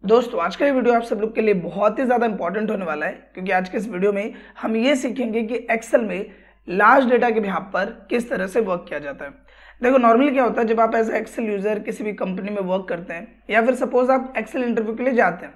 दोस्तों आज का ये वीडियो आप सब लोग के लिए बहुत ही ज़्यादा इंपॉर्टेंट होने वाला है, क्योंकि आज के इस वीडियो में हम ये सीखेंगे कि एक्सेल में लार्ज डेटा के बिहाफ पर किस तरह से वर्क किया जाता है। देखो नॉर्मली क्या होता है, जब आप एज एक्सेल यूजर किसी भी कंपनी में वर्क करते हैं या फिर सपोज आप एक्सेल इंटरव्यू के लिए जाते हैं,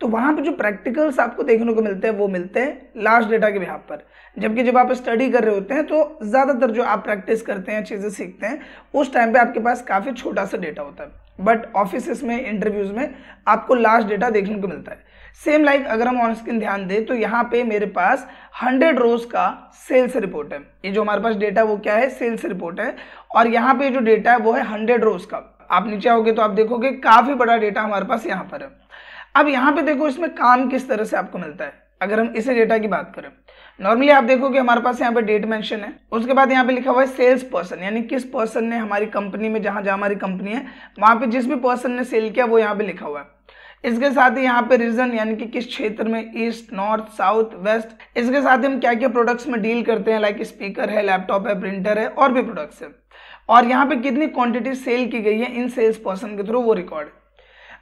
तो वहाँ पे जो प्रैक्टिकल्स आपको देखने को मिलते हैं वो मिलते हैं लार्ज डेटा के बिहाफ पर। जबकि जब आप स्टडी कर रहे होते हैं तो ज़्यादातर जो आप प्रैक्टिस करते हैं, चीज़ें सीखते हैं, उस टाइम पे आपके पास काफ़ी छोटा सा डेटा होता है। बट ऑफिस में, इंटरव्यूज में आपको लार्ज डेटा देखने को मिलता है। सेम लाइक अगर हम ऑन स्क्रीन ध्यान दें तो यहाँ पे मेरे पास 100 रोज का सेल्स रिपोर्ट है। ये जो हमारे पास डेटा वो क्या है, सेल्स रिपोर्ट है। और यहाँ पे जो डेटा है वो है 100 रोज का। आप नीचे आओगे तो आप देखोगे काफी बड़ा डेटा हमारे पास यहाँ पर है। अब यहाँ पे देखो इसमें काम किस तरह से आपको मिलता है। अगर हम इसे डेटा की बात करें, नॉर्मली आप देखोगे हमारे पास यहाँ पे डेट मेंशन है, उसके बाद यहाँ पे लिखा हुआ है सेल्स पर्सन, यानी किस पर्सन ने हमारी कंपनी में, जहां हमारी कंपनी है वहां पे जिस भी पर्सन ने सेल किया वो यहाँ पे लिखा हुआ है। इसके साथ ही यहाँ पे रीजन, यानी कि किस क्षेत्र में, ईस्ट, नॉर्थ, साउथ, वेस्ट। इसके साथ ही हम क्या क्या प्रोडक्ट्स में डील करते हैं, लाइक स्पीकर है, लैपटॉप है, प्रिंटर है और भी प्रोडक्ट्स है। और यहाँ पे कितनी क्वांटिटी सेल की गई है इन सेल्स पर्सन के थ्रू, वो रिकॉर्ड।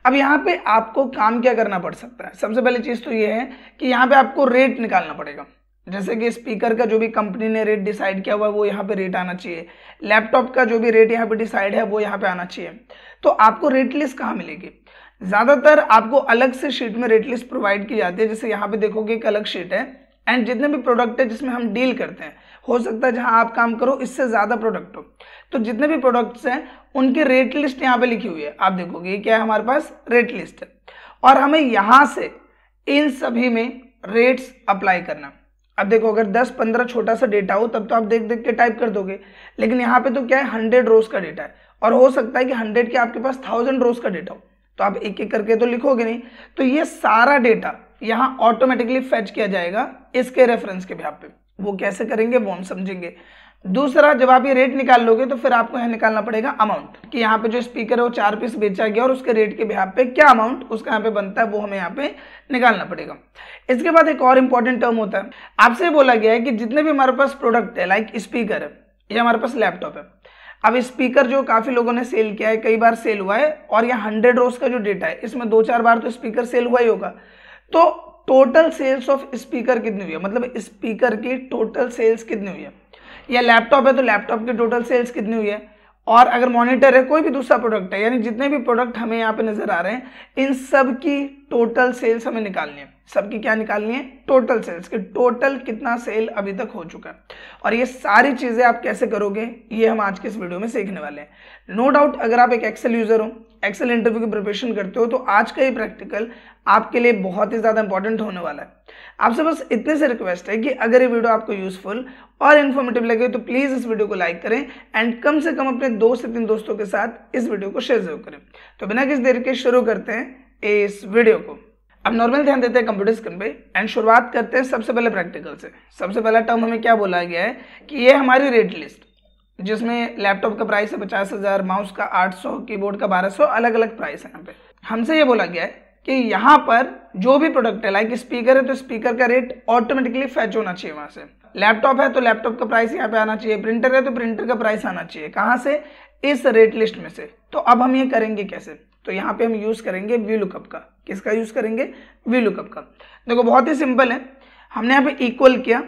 अब यहाँ पे आपको काम क्या करना पड़ सकता है। सबसे पहली चीज तो ये है कि यहाँ पे आपको रेट निकालना पड़ेगा। जैसे कि स्पीकर का जो भी कंपनी ने रेट डिसाइड किया हुआ है वो यहाँ पे रेट आना चाहिए। लैपटॉप का जो भी रेट यहाँ पे डिसाइड है वो यहाँ पे आना चाहिए। तो आपको रेट लिस्ट कहाँ मिलेगी? ज्यादातर आपको अलग से शीट में रेट लिस्ट प्रोवाइड की जाती है। जैसे यहाँ पे देखोगे एक अलग शीट है, एंड जितने भी प्रोडक्ट है जिसमें हम डील करते हैं, हो सकता है जहां आप काम करो इससे ज्यादा प्रोडक्ट हो, तो जितने भी प्रोडक्ट्स हैं उनकी रेट लिस्ट यहाँ पे लिखी हुई है। आप देखोगे ये क्या है, हमारे पास रेट लिस्ट है। और हमें यहां से इन सभी में रेट्स अप्लाई करना। अब देखो अगर 10-15 छोटा सा डेटा हो तब तो आप देख देख के टाइप कर दोगे, लेकिन यहाँ पे तो क्या है, 100 रोज का डेटा है। और हो सकता है कि 100 के आपके पास 1000 रोज का डेटा हो, तो आप एक एक करके तो लिखोगे नहीं। तो ये सारा डेटा यहाँ ऑटोमेटिकली फेच किया जाएगा इसके रेफरेंस के बिहाफ पे। वो कैसे करेंगे वो हम समझेंगे। दूसरा, जब आप ये रेट निकाल लोगे तो फिर आपको यहाँ निकालना पड़ेगा अमाउंट, कि यहाँ पे जो स्पीकर है वो 4 पीस बेचा गया और उसके रेट के बिहाफ पे क्या अमाउंट उसका यहाँ पे बनता है वो हमें यहाँ पे निकालना पड़ेगा। इसके बाद एक और इंपॉर्टेंट टर्म होता है, आपसे बोला गया है कि जितने भी हमारे पास प्रोडक्ट है, लाइक स्पीकर है, ये हमारे पास लैपटॉप है। अब स्पीकर जो काफी लोगों ने सेल किया है, कई बार सेल हुआ है, और यहाँ 100 रोज का जो डेटा है इसमें 2-4 बार तो स्पीकर सेल हुआ ही होगा। तो टोटल सेल्स ऑफ स्पीकर कितनी हुई है, मतलब स्पीकर की टोटल सेल्स कितनी हुई है, या लैपटॉप है तो लैपटॉप की टोटल सेल्स कितनी हुई है, और अगर मॉनिटर है, कोई भी दूसरा प्रोडक्ट है, यानी जितने भी प्रोडक्ट हमें यहाँ पे नजर आ रहे हैं इन सब की टोटल सेल्स हमें निकालनी है। सबकी क्या निकालनी है? टोटल सेल्स की, टोटल कितना सेल अभी तक हो चुका है। और ये सारी चीजें आप कैसे करोगे ये हम आज के इस वीडियो में सीखने वाले हैं। नो डाउट अगर आप एक एक्सेल यूजर हो, एक्सेल इंटरव्यू की प्रिपरेशन करते हो, तो आज का ये प्रैक्टिकल आपके लिए बहुत ही ज्यादा इंपॉर्टेंट होने वाला है। आपसे बस इतने से रिक्वेस्ट है कि अगर ये वीडियो आपको यूजफुल और इन्फॉर्मेटिव लगे तो प्लीज इस वीडियो को लाइक करें, एंड कम से कम अपने 2 से 3 दोस्तों के साथ इस वीडियो को शेयर जरूर करें। तो बिना किसी देर के शुरू करते हैं इस वीडियो को। अब नॉर्मल ध्यान देते हैं कंप्यूटर स्क्रीन पे, एंड शुरुआत करते हैं सबसे पहले प्रैक्टिकल से। सबसे पहला टर्म हमें क्या बोला गया है कि ये हमारी रेट लिस्ट, जिसमें लैपटॉप का प्राइस है 50,000, माउस का 800, कीबोर्ड का 1200, अलग अलग प्राइस है। यहाँ पे हमसे ये बोला गया है कि यहाँ पर जो भी प्रोडक्ट है, लाइक स्पीकर है तो स्पीकर का रेट ऑटोमेटिकली फैच होना चाहिए वहां से। लैपटॉप है तो लैपटॉप का प्राइस यहाँ पे आना चाहिए। प्रिंटर है तो प्रिंटर का प्राइस आना चाहिए। कहाँ से? इस रेट लिस्ट में से। तो अब हम ये करेंगे कैसे? तो यहाँ पे हम यूज करेंगे वी लुकअप का। किसका यूज करेंगे? वी लुकअप का। देखो बहुत ही सिंपल है, हमने यहाँ पे इक्वल किया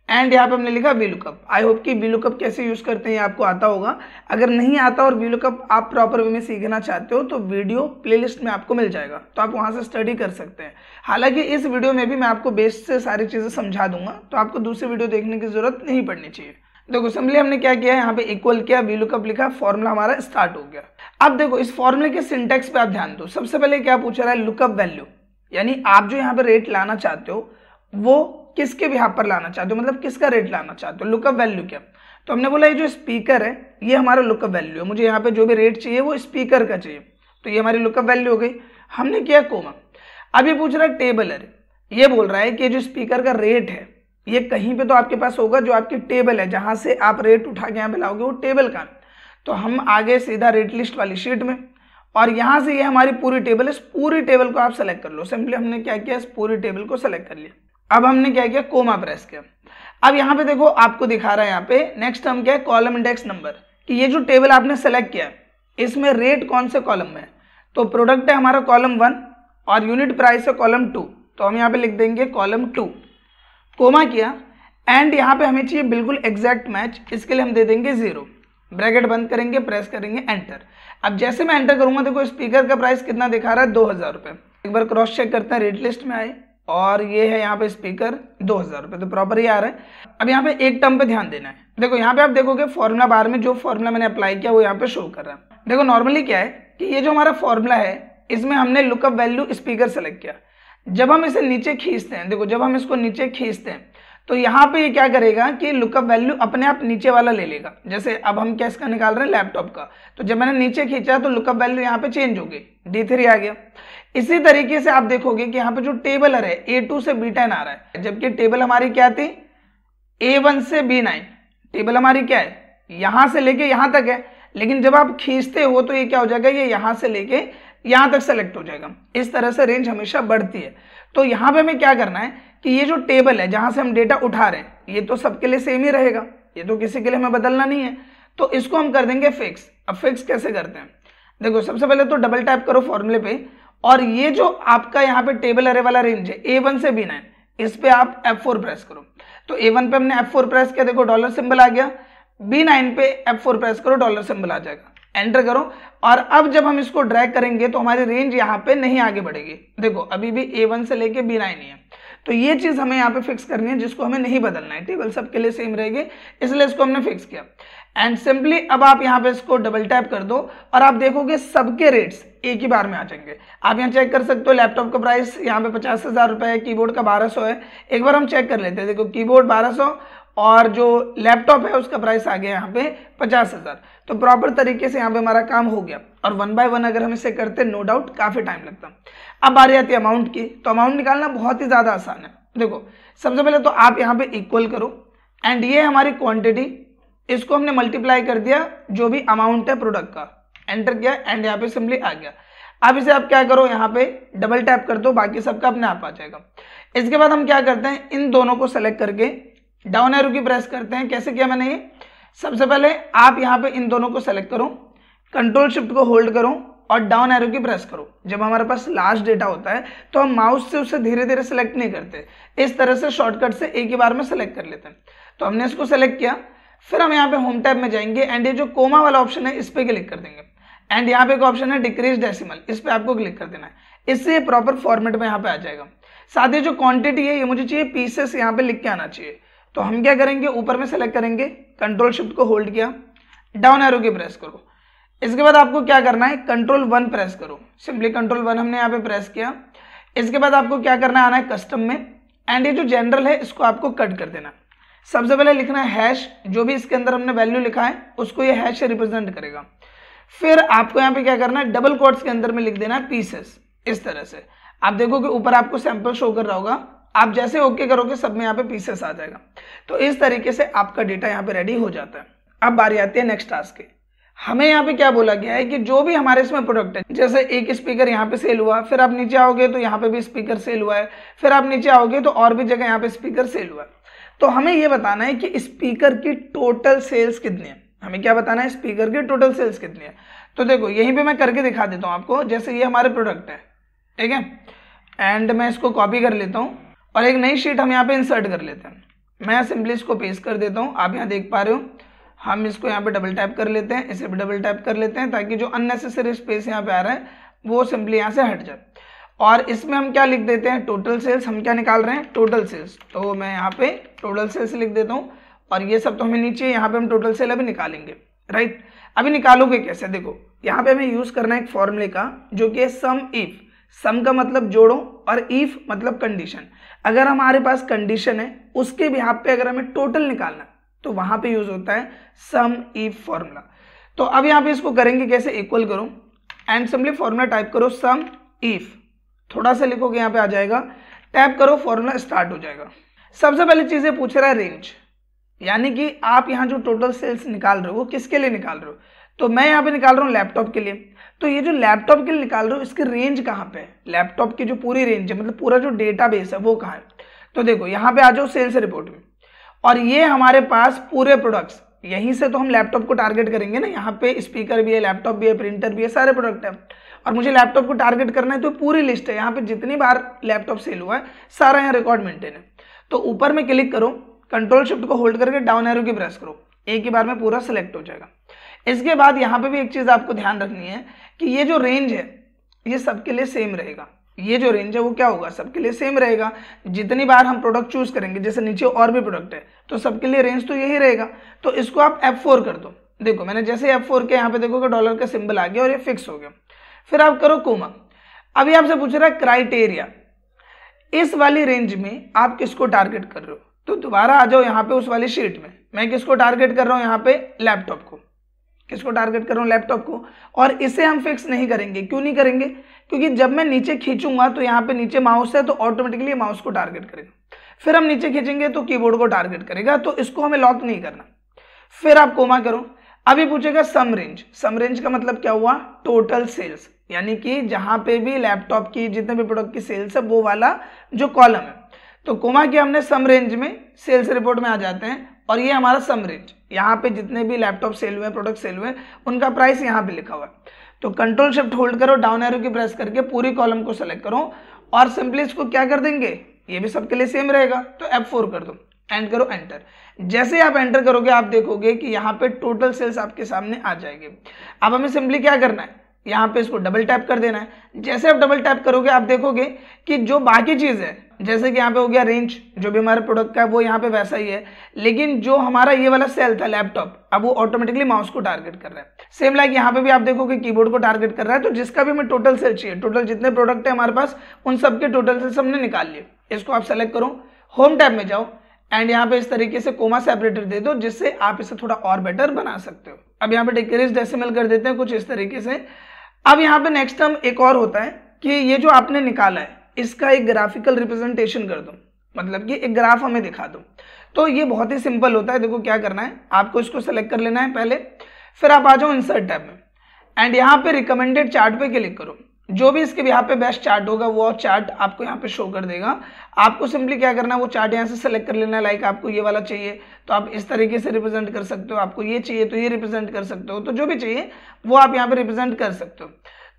एंड यहाँ पे हमने लिखा वी लुकअप। आई होप कि वी लुकअप कैसे यूज करते हैं आपको आता होगा। अगर नहीं आता और वी लुकअप आप प्रॉपर वे में सीखना चाहते हो तो वीडियो प्लेलिस्ट में आपको मिल जाएगा, तो आप वहां से स्टडी कर सकते हैं। हालांकि इस वीडियो में भी मैं आपको बेस से सारी चीजें समझा दूंगा, तो आपको दूसरी वीडियो देखने की जरूरत नहीं पड़नी चाहिए। देखो सिंपली हमने क्या किया, यहाँ पे इक्वल किया, वी लुकअप लिखा, फॉर्मूला हमारा स्टार्ट हो गया। अब देखो इस फॉर्मूले के सिंटेक्स पे आप ध्यान दो। सबसे पहले क्या पूछ रहा है? लुकअप वैल्यू, यानी आप जो यहाँ पे रेट लाना चाहते हो वो किसके बिहाफ पर लाना चाहते हो, मतलब किसका रेट लाना चाहते हो। लुकअप वैल्यू क्या? तो हमने बोला ये जो स्पीकर है ये हमारा लुकअप वैल्यू है, मुझे यहाँ पे जो भी रेट चाहिए वो स्पीकर का चाहिए, तो ये हमारी लुकअप वैल्यू हो गई। हमने किया कोमा। अब ये पूछ रहा है टेबल है, ये बोल रहा है कि जो स्पीकर का रेट है ये कहीं पे तो आपके पास होगा, जो आपकी टेबल है जहां से आप रेट उठा के यहाँ पे लाओगे वो टेबल का। तो हम आगे सीधा रेट लिस्ट वाली शीट में, और यहां से ये हमारी पूरी टेबल है। इस पूरी टेबल को आप सेलेक्ट कर लो। सिंपली हमने क्या किया, इस पूरी टेबल को सेलेक्ट कर लिया। अब हमने क्या किया, कोमा प्रेस किया। अब यहाँ पे देखो आपको दिखा रहा है यहाँ पे नेक्स्ट टर्म क्या है, कॉलम इंडेक्स नंबर, कि ये जो टेबल आपने सेलेक्ट किया इसमें रेट कौन से कॉलम में है। तो प्रोडक्ट है हमारा कॉलम 1, और यूनिट प्राइस है कॉलम 2, तो हम यहाँ पे लिख देंगे कॉलम 2, कोमा किया एंड यहाँ पे हमें चाहिए बिल्कुल एग्जैक्ट मैच, इसके लिए हम दे देंगे 0, ब्रैकेट बंद करेंगे, प्रेस करेंगे एंटर। अब जैसे मैं एंटर करूंगा देखो स्पीकर का प्राइस कितना दिखा रहा है 2000 रुपये। एक बार क्रॉस चेक करते हैं, रेट लिस्ट में आए और ये है यहाँ पे स्पीकर 2000 रुपये, तो प्रॉपर ही आ रहा है। अब यहाँ पे एक टर्म पे ध्यान देना है, देखो यहाँ पे आप देखोगे फॉर्मूला बार में जो फॉर्मूला मैंने अप्लाई किया वो यहाँ पे शो कर रहा है। देखो नॉर्मली क्या है कि ये जो हमारा फॉर्मूला है इसमें हमने लुकअप वैल्यू स्पीकर सेलेक्ट किया। जब हम इसे नीचे खींचते हैं, देखो जब हम इसको नीचे खींचते हैं तो यहाँ पे ये क्या करेगा कि लुकअप वैल्यू अपने आप नीचे वाला ले लेगा। जैसे अब हम क्या इसका निकाल रहे हैं लैपटॉप का, तो जब मैंने नीचे खींचा तो लुकअप वैल्यू यहाँ पे चेंज हो गई, D3 आ गया। इसी तरीके से आप देखोगे कि यहाँ पे जो टेबल है A2 से B10 आ रहा है, जबकि टेबल हमारी क्या थी A1 से B9, टेबल हमारी क्या है यहाँ से लेके यहाँ तक है, लेकिन जब आप खींचते हो तो ये क्या हो जाएगा, ये यहाँ से लेके यहाँ तक सेलेक्ट हो जाएगा। इस तरह से रेंज हमेशा बढ़ती है। तो यहाँ पे हमें क्या करना है कि ये जो टेबल है जहाँ से हम डेटा उठा रहे हैं ये तो सबके लिए सेम ही रहेगा, ये तो किसी के लिए हमें बदलना नहीं है, तो इसको हम कर देंगे फिक्स। अब फिक्स कैसे करते हैं, देखो सबसे पहले तो डबल टैप करो फॉर्मूले पे और ये जो आपका यहाँ पे टेबल अरे वाला रेंज है A1 से B9, इस पे आप F4 प्रेस करो। तो A1 पे हमने F4 प्रेस किया, देखो डॉलर सिंबल आ गया, B9 पे F4 प्रेस करो, डॉलर सिंबल आ जाएगा, एंटर करो। और अब जब हम इसको ड्रैग करेंगे तो हमारी रेंज यहाँ पे नहीं आगे बढ़ेगी। देखो अभी भी A1 से लेके B9 ही है, तो ये चीज हमें यहाँ पे फिक्स करनी है जिसको हमें नहीं बदलना है, टेबल सबके लिए सेम रहेगी, इसलिए इसको हमने फिक्स किया। एंड सिंपली अब आप यहाँ पे इसको डबल टैप कर दो और आप देखोगे सबके रेट्स एक ही बार में आ जाएंगे। आप यहाँ चेक कर सकते हो लैपटॉप का प्राइस यहाँ पे 50,000 रुपये है, कीबोर्ड का 1200 है। एक बार हम चेक कर लेते हैं, देखो कीबोर्ड 1200 और जो लैपटॉप है उसका प्राइस आ गया यहाँ पे 50,000। तो प्रॉपर तरीके से यहाँ पे हमारा काम हो गया। और 1 बाय 1 अगर हम इसे करते नो डाउट काफी टाइम लगता। अब बारी आती है अमाउंट की, तो अमाउंट निकालना बहुत ही ज्यादा आसान है। देखो सबसे पहले तो आप यहाँ पे इक्वल करो एंड ये हमारी क्वांटिटी, इसको हमने मल्टीप्लाई कर दिया जो भी अमाउंट है प्रोडक्ट का, एंटर किया एंड यहाँ पे सिंपली आ गया। अब इसे आप क्या करो, यहाँ पे डबल टैप कर दो, बाकी सबका अपने आप आ जाएगा। इसके बाद हम क्या करते हैं, इन दोनों को सेलेक्ट करके डाउन एरो की प्रेस करते हैं। कैसे किया मैंने ये, सबसे पहले आप यहाँ पे इन दोनों को सेलेक्ट करो, कंट्रोल शिफ्ट को होल्ड करो और डाउन एरो की प्रेस करो। जब हमारे पास लास्ट डेटा होता है तो हम माउस से उसे धीरे धीरे सेलेक्ट नहीं करते, इस तरह से शॉर्टकट से एक ही बार में सेलेक्ट कर लेते हैं। तो हमने इसको सेलेक्ट किया, फिर हम यहाँ पे होम टैब में जाएंगे एंड ये जो कोमा वाला ऑप्शन है इस पे क्लिक कर देंगे एंड यहाँ पे एक ऑप्शन है डिक्रीज डेसिमल, इस पे आपको क्लिक कर देना है, इससे प्रॉपर फॉर्मेट में यहाँ पे आ जाएगा। साथ ही जो क्वांटिटी है ये मुझे चाहिए पीसेस, यहाँ पे लिख के आना चाहिए। तो हम क्या करेंगे, ऊपर में सेलेक्ट करेंगे, कंट्रोल शिफ्ट को होल्ड किया, डाउन एरो की प्रेस करो। इसके बाद आपको क्या करना है, कंट्रोल 1 प्रेस करो, सिंपली कंट्रोल 1 हमने यहाँ पे प्रेस किया। इसके बाद आपको क्या करना है, आना है कस्टम में एंड ये जो जनरल है इसको आपको कट कर देना। सबसे पहले लिखना है हैश, जो भी इसके अंदर हमने वैल्यू लिखा है उसको ये हैश रिप्रेजेंट करेगा। फिर आपको यहाँ पे क्या करना है, डबल कोट्स के अंदर में लिख देना है पीसेस। इस तरह से आप देखोगे ऊपर आपको सैंपल शो कर रहा होगा, आप जैसे ओके करोगे सब में यहाँ पे पीसेस आ जाएगा। तो इस तरीके से आपका डेटा यहाँ पे रेडी हो जाता है। अब बारी आती है नेक्स्ट टास्क की। हमें यहाँ पे क्या बोला गया है कि जो भी हमारे इसमें प्रोडक्ट है, जैसे एक स्पीकर यहाँ पे सेल हुआ, फिर आप नीचे आओगे तो यहाँ पे भी स्पीकर सेल हुआ है, फिर आप नीचे आओगे तो और भी जगह यहाँ पे स्पीकर सेल हुआ है। तो हमें ये बताना है कि स्पीकर की टोटल सेल्स कितनी है। हमें क्या बताना है, स्पीकर की टोटल सेल्स कितनी है। तो देखो यहीं पे मैं करके दिखा देता हूँ आपको। जैसे ये हमारे प्रोडक्ट है, ठीक है, एंड मैं इसको कॉपी कर लेता हूँ और एक नई शीट हम यहाँ पे इंसर्ट कर लेते हैं। मैं सिंपली इसको पेस्ट कर देता हूँ, आप यहाँ देख पा रहे हो। हम इसको यहाँ पे डबल टैप कर लेते हैं, इसे भी डबल टैप कर लेते हैं ताकि जो अननेसेसरी स्पेस यहाँ पे आ रहा है वो सिंपली यहाँ से हट जाए। और इसमें हम क्या लिख देते हैं, टोटल सेल्स। हम क्या निकाल रहे हैं, टोटल सेल्स। तो मैं यहाँ पे टोटल सेल्स लिख देता हूँ और ये सब तो हमें नीचे, यहाँ पे हम टोटल सेल अभी निकालेंगे, राइट। अभी निकालोगे कैसे, देखो यहाँ पे हमें यूज करना है एक फॉर्मूले का जो कि सम इफ। सम का मतलब जोड़ो और इफ मतलब कंडीशन। अगर हमारे पास कंडीशन है उसके बिहाफ पे अगर हमें टोटल निकालना तो वहां पे यूज होता है सम इफ फॉर्मूला। तो अब यहाँ पे इसको करेंगे कैसे, इक्वल करो एंड सिंपली फॉर्मूला टाइप करो सम इफ। थोड़ा सा लिखोगे यहाँ पे आ जाएगा, टैप करो, फॉर्मूला स्टार्ट हो जाएगा। सबसे पहले चीजें पूछ रहा है रेंज, यानी कि आप यहाँ जो टोटल सेल्स निकाल रहे हो वो किसके लिए निकाल रहे हो। तो मैं यहाँ पे निकाल रहा हूँ लैपटॉप के लिए। तो ये जो लैपटॉप के लिए निकाल रहे हो इसकी रेंज कहाँ पे है, लैपटॉप की जो पूरी रेंज है, मतलब पूरा जो डेटाबेस है वो कहाँ है। तो देखो यहाँ पे आ जाओ सेल्स रिपोर्ट में, और ये हमारे पास पूरे प्रोडक्ट्स, यहीं से तो हम लैपटॉप को टारगेट करेंगे ना। यहाँ पे स्पीकर भी है, लैपटॉप भी है, प्रिंटर भी है, सारे प्रोडक्ट है। और मुझे लैपटॉप को टारगेट करना है, तो पूरी लिस्ट है यहाँ पे जितनी बार लैपटॉप सेल हुआ है सारा यहाँ रिकॉर्ड मेंटेन है। तो ऊपर में क्लिक करो, कंट्रोल शिफ्ट को होल्ड करके डाउन एरो की प्रेस करो, एक ही बार में पूरा सिलेक्ट हो जाएगा। इसके बाद यहाँ पे भी एक चीज आपको ध्यान रखनी है कि ये जो रेंज है ये सबके लिए सेम रहेगा। ये जो रेंज है वो क्या होगा, सबके लिए सेम रहेगा। जितनी बार हम प्रोडक्ट चूज करेंगे, जैसे नीचे और भी प्रोडक्ट है तो सबके लिए रेंज तो यही रहेगा। तो इसको आप F4 कर दो। देखो मैंने जैसे F4 के यहाँ पे देखोगे डॉलर का सिंबल आ गया और ये फिक्स हो गया। फिर आप करो कोमा। अभी आपसे पूछ रहा है क्राइटेरिया, इस वाली रेंज में आप किसको टारगेट कर रहे हो। तो दोबारा आ जाओ यहाँ पे उस वाली शीट में, मैं किसको टारगेट कर रहा हूँ यहाँ पे, लैपटॉप को। किसको टारगेट कर रहा हूँ, लैपटॉप को। और इसे हम फिक्स नहीं करेंगे। क्यों नहीं करेंगे, क्योंकि जब मैं नीचे खींचूंगा तो यहाँ पे नीचे माउस है तो ऑटोमेटिकली माउस को टारगेट करेगा। फिर हम नीचे खींचेंगे तो कीबोर्ड को टारगेट करेगा, तो इसको हमें लॉक नहीं करना। फिर आप कोमा करो। अभी पूछेगा सम रेंज। सम रेंज का मतलब क्या हुआ, टोटल सेल्स, यानी कि जहां पे भी लैपटॉप की जितने भी प्रोडक्ट की सेल्स है वो वाला जो कॉलम है। तो कोमा किया हमने, सम रेंज में सेल्स रिपोर्ट में आ जाते हैं और ये हमारा सम रेंज, यहाँ पे जितने भी लैपटॉप सेल हुए, प्रोडक्ट सेल हुए, उनका प्राइस यहाँ पे लिखा हुआ है। तो कंट्रोल शिफ्ट होल्ड करो, डाउन एरो की प्रेस करके पूरी कॉलम को सेलेक्ट करो और सिंपली इसको क्या कर देंगे, ये भी सबके लिए सेम रहेगा, तो F4 कर दो, एंड करो एंटर। जैसे आप एंटर करोगे आप देखोगे कि यहाँ पे टोटल सेल्स आपके सामने आ जाएगी। अब हमें सिंपली क्या करना है, यहाँ पे इसको डबल टैप कर देना है। जैसे आप डबल टैप करोगे आप देखोगे कि जो बाकी चीज है, जैसे कि यहाँ पे हो गया रेंज, जो भी हमारे प्रोडक्ट का है वो यहाँ पे वैसा ही है, लेकिन जो हमारा ये वाला सेल था लैपटॉप, अब वो ऑटोमेटिकली माउस को टारगेट कर रहा है। सेम लाइक यहाँ पे भी आप देखोगे कीबोर्ड को टारगेट कर रहा है। तो जिसका भी हमें टोटल सेल चाहिए, टोटल जितने प्रोडक्ट है हमारे पास, उन सबके टोटल सेल्स हमने निकाल लिए। इसको आप सेलेक्ट करो, होम टैब में जाओ एंड यहाँ पे इस तरीके से कोमा सेपरेटर दे दो, जिससे आप इसे थोड़ा और बेटर बना सकते हो। अब यहाँ पे डिक्रीज डेसिमल कर देते हैं कुछ इस तरीके से। अब यहाँ पे नेक्स्ट टर्म एक और होता है कि ये जो आपने निकाला है इसका एक ग्राफिकल रिप्रेजेंटेशन कर दो, मतलब कि एक ग्राफ हमें दिखा दो। तो ये बहुत ही सिंपल होता है। देखो क्या करना है, आपको इसको सेलेक्ट कर लेना है पहले, फिर आप आ जाओ इंसर्ट टैब में एंड यहाँ पे रिकमेंडेड चार्ट पे क्लिक करो। जो भी इसके यहाँ पे बेस्ट चार्ट होगा वो चार्ट आपको यहाँ पे शो कर देगा। आपको सिंपली क्या करना है, वो चार्ट यहाँ से सेलेक्ट कर लेना है। लाइक आपको ये वाला चाहिए तो आप इस तरीके से रिप्रेजेंट कर सकते हो, आपको ये चाहिए तो ये रिप्रेजेंट कर सकते हो। तो जो भी चाहिए वो आप यहाँ पे रिप्रेजेंट कर सकते हो।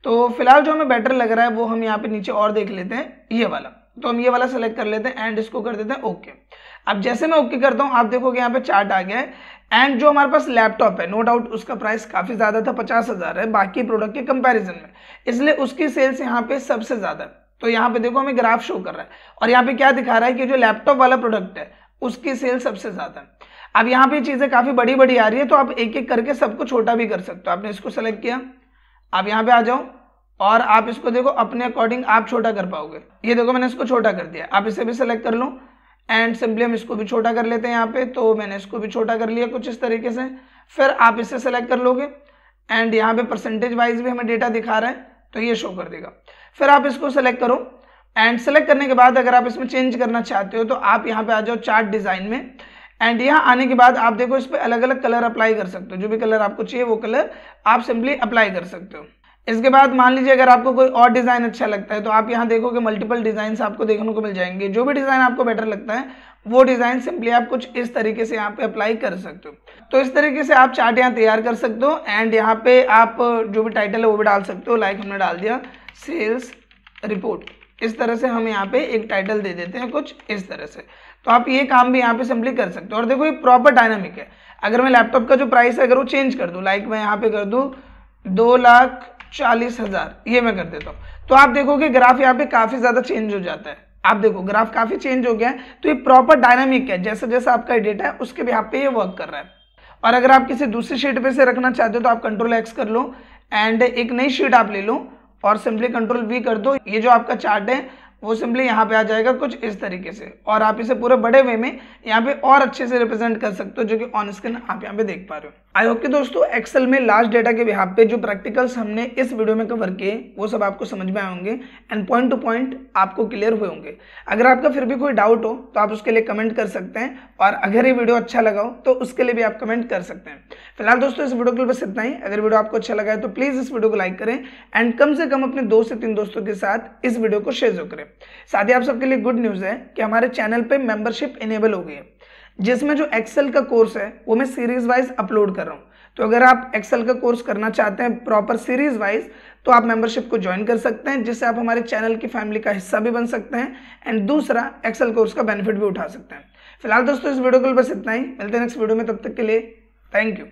तो फिलहाल जो हमें बेटर लग रहा है वो हम यहाँ पे नीचे और देख लेते हैं, ये वाला। तो हम ये वाला सेलेक्ट कर लेते हैं एंड इसको कर देते हैं ओके। अब जैसे मैं ओके करता हूँ आप देखोगे यहाँ पे चार्ट आ गया है एंड जो हमारे पास लैपटॉप है, नो डाउट उसका प्राइस काफी ज्यादा था, 50,000 है बाकी प्रोडक्ट के कंपैरिजन में, इसलिए उसकी सेल्स यहाँ पे सबसे ज्यादा है। तो यहाँ पे देखो हमें ग्राफ शो कर रहा है और यहाँ पे क्या दिखा रहा है कि जो लैपटॉप वाला प्रोडक्ट है उसकी सेल सबसे ज्यादा है। अब यहाँ पे चीजें काफी बड़ी बड़ी आ रही है तो आप एक एक करके सबको छोटा भी कर सकते हो। आपने इसको सेलेक्ट किया, आप यहाँ पे आ जाओ और आप इसको देखो अपने अकॉर्डिंग आप छोटा कर पाओगे। ये देखो मैंने इसको छोटा कर दिया, आप इसे भी सेलेक्ट कर लो एंड सिंपली हम इसको भी छोटा कर लेते हैं यहाँ पे। तो मैंने इसको भी छोटा कर लिया कुछ इस तरीके से। फिर आप इसे सेलेक्ट कर लोगे एंड यहाँ पे परसेंटेज वाइज भी हमें डेटा दिखा रहा है तो ये शो कर देगा। फिर आप इसको सेलेक्ट करो एंड सेलेक्ट करने के बाद अगर आप इसमें चेंज करना चाहते हो तो आप यहाँ पे आ जाओ चार्ट डिजाइन में एंड यहाँ आने के बाद आप देखो इस पर अलग अलग कलर अप्लाई कर सकते हो। जो भी कलर आपको चाहिए वो कलर आप सिंपली अप्लाई कर सकते हो। इसके बाद मान लीजिए अगर आपको कोई और डिजाइन अच्छा लगता है तो आप यहाँ देखोगे मल्टीपल डिजाइन आपको देखने को मिल जाएंगे। जो भी डिजाइन आपको बेटर लगता है वो डिजाइन सिंपली आप कुछ इस तरीके से यहाँ पे अप्लाई कर सकते हो। तो इस तरीके से आप चार्ट यहाँ तैयार कर सकते हो एंड यहाँ पे आप जो भी टाइटल है वो भी डाल सकते हो। लाइक हमने डाल दिया सेल्स रिपोर्ट, इस तरह से हम यहाँ पे एक टाइटल दे देते हैं कुछ इस तरह से। तो आप ये काम भी यहाँ पे सिंपली कर सकते हो। और देखो ये प्रॉपर डायनामिक है। अगर मैं लैपटॉप का जो प्राइस है अगर वो चेंज कर दूँ, लाइक मैं यहाँ पे कर दूँ 2,40,000, ये मैं कर देता हूँ, तो आप देखोगे ग्राफ यहाँ पे काफी ज्यादा चेंज हो जाता है। आप देखो ग्राफ काफी चेंज हो गया है। तो ये प्रॉपर डायनामिक है, जैसा जैसा आपका डेटा है उसके भी यहाँ पे ये वर्क कर रहा है। और अगर आप किसी दूसरी शीट पे से रखना चाहते हो तो आप कंट्रोल एक्स कर लो एंड एक नई शीट आप ले लो और सिंपली कंट्रोल वी कर दो। ये जो आपका चार्ट है वो सिंपली यहाँ पे आ जाएगा कुछ इस तरीके से और आप इसे पूरे बड़े वे में यहाँ पे और अच्छे से रिप्रेजेंट कर सकते हो, जो कि ऑन स्क्रीन आप यहाँ पे देख पा रहे हो। आई होप कि दोस्तों एक्सेल में लार्ज डेटा के बिहाफ पे जो प्रैक्टिकल्स हमने इस वीडियो में कवर किए वो सब आपको समझ में आए होंगे एंड पॉइंट टू पॉइंट आपको क्लियर हुए होंगे। अगर आपका फिर भी कोई डाउट हो तो आप उसके लिए कमेंट कर सकते हैं और अगर ये वीडियो अच्छा लगा हो तो उसके लिए भी आप कमेंट कर सकते हैं। फिलहाल दोस्तों इस वीडियो के लिए बस इतना ही। अगर वीडियो आपको अच्छा लगा है तो प्लीज इस वीडियो को लाइक करें एंड कम से कम अपने 2 से 3 दोस्तों के साथ इस वीडियो को शेयर करें। साथ ही आप सबके लिए गुड न्यूज है कि हमारे चैनल पे मेंबरशिप इनेबल हो गई है, जिसमें जो एक्सेल का कोर्स है वो मैं सीरीज वाइज अपलोड कर रहा हूँ। तो अगर आप एक्सेल का कोर्स करना चाहते हैं प्रॉपर सीरीज वाइज तो आप मेंबरशिप को ज्वाइन कर सकते हैं, जिससे आप हमारे चैनल की फैमिली का हिस्सा भी बन सकते हैं एंड दूसरा एक्सेल कोर्स का बेनिफिट भी उठा सकते हैं। फिलहाल दोस्तों इस वीडियो के लिए बस इतना ही, मिलते हैं नेक्स्ट वीडियो में, तब तक के लिए थैंक यू।